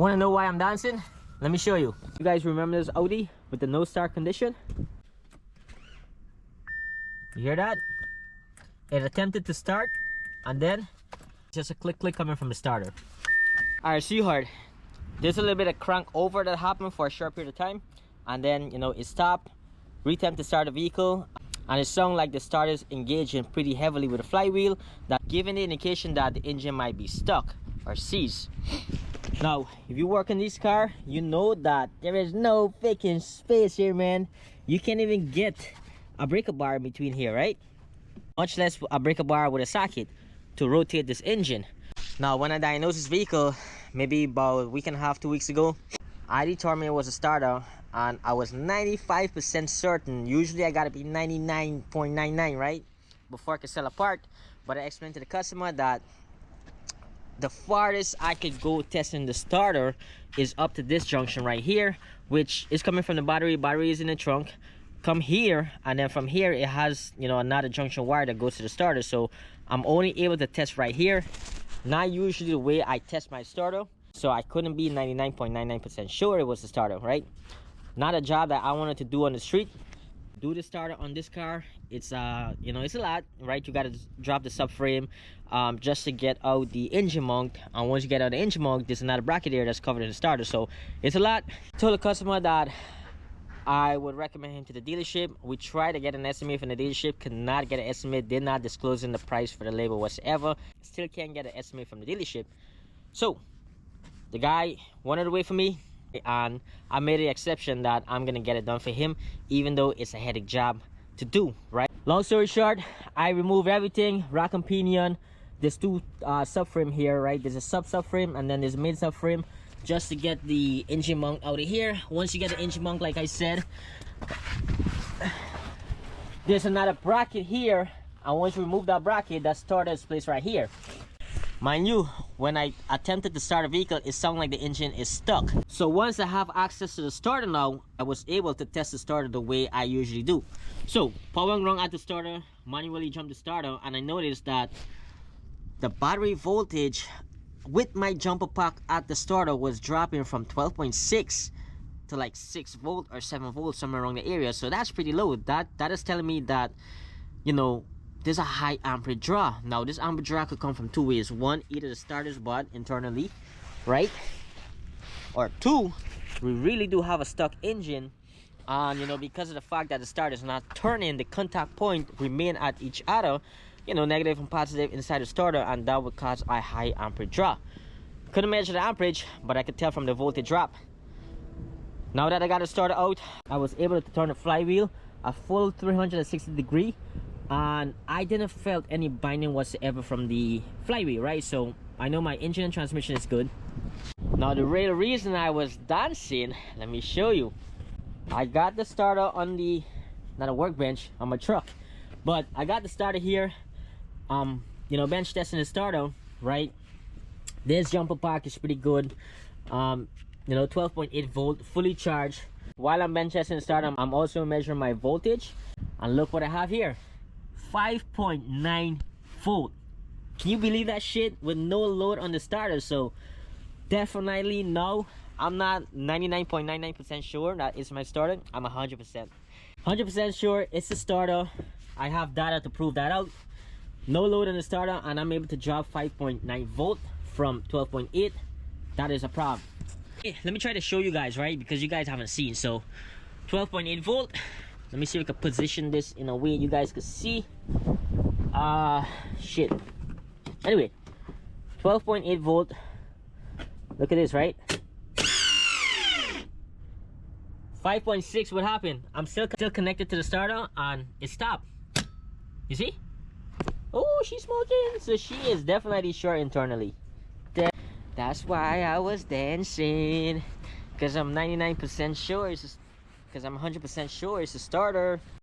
Want to know why I'm dancing? Let me show you. You guys remember this Audi with the no start condition? You hear that? It attempted to start and then just a click coming from the starter. Alright, sweetheart, there's a little bit of crank over that happened for a short period of time, and then it stopped, re-attempt to start the vehicle, and it sounded like the starter is engaging pretty heavily with the flywheel, that giving the indication that the engine might be stuck or seized. Now, if you work in this car, you know that there is no freaking space here, man. You can't even get a breaker bar in between here, right? Much less a breaker bar with a socket to rotate this engine. Now, when I diagnosed this vehicle, maybe about a week and a half, 2 weeks ago, I determined it was a starter, and I was 95% certain. Usually I gotta be 99.99, right, before I can sell a part. But I explained to the customer that the farthest I could go testing the starter is up to this junction right here, which is coming from the battery. Battery is in the trunk. Come here, and then from here it has another junction wire that goes to the starter. So I'm only able to test right here. Not usually the way I test my starter, so I couldn't be 99.99% sure it was the starter, right? Not a job that I wanted to do on the street. Do the starter on this car, it's it's a lot, right? You got to drop the subframe just to get out the engine mount, and once you get out the engine mount, there's another bracket there that's covered in the starter, so it's a lot. Told the customer that I would recommend him to the dealership. We tried to get an estimate from the dealership, could not get an estimate. Did not disclosing the price for the labor whatsoever. Still can't get an estimate from the dealership. So the guy wanted to wait for me, and I made the exception that I'm gonna get it done for him, even though it's a headache job to do, right? Long story short, I removed everything, rack and pinion. There's two subframe here, right? There's a subframe and then there's a main subframe, just to get the engine mount out of here. Once you get the engine mount, like I said, there's another bracket here, and once you remove that bracket, that starter is placed right here. Mind you, when I attempted to start a vehicle, it sounded like the engine is stuck. So once I have access to the starter now, I was able to test the starter the way I usually do. So powering wrong at the starter, manually jump the starter, and I noticed that the battery voltage with my jumper pack at the starter was dropping from 12.6 to like 6 volt or 7 volts, somewhere around the area. So that's pretty low. That is telling me that there's a high amperage draw. Now this amperage draw could come from two ways. One, either the starter's bad internally, right? Or two, we really do have a stuck engine, and because of the fact that the starter is not turning, the contact point remain at each other, negative and positive inside the starter, and that would cause a high amperage draw. Couldn't measure the amperage, but I could tell from the voltage drop. Now that I got the starter out, I was able to turn the flywheel a full 360 degree, and I didn't felt any binding whatsoever from the flywheel, right? So I know my engine and transmission is good. Now the real reason I was dancing, let me show you. I got the starter on the, not a workbench, on my truck, but I got the starter here, bench testing the starter, right? This jumper pack is pretty good, 12.8 volt, fully charged. While I'm bench testing the starter, I'm also measuring my voltage, and look what I have here, 5.9 volt. Can you believe that shit? With no load on the starter. So definitely no, I'm not 99.99% sure that it's my starter. I'm 100% sure it's the starter. I have data to prove that out. No load on the starter, and I'm able to drop 5.9 volt from 12.8. That is a problem. Okay, let me try to show you guys, right? Because you guys haven't seen. So 12.8 volt. Let me see if I can position this in a way you guys can see. Shit. Anyway, 12.8 volt. Look at this, right? 5.6. What happened? I'm still connected to the starter, and it stopped. You see? Oh, she's smoking. So she is definitely short internally. That's why I was dancing, because I'm 99% sure it's, because I'm 100% sure it's a starter.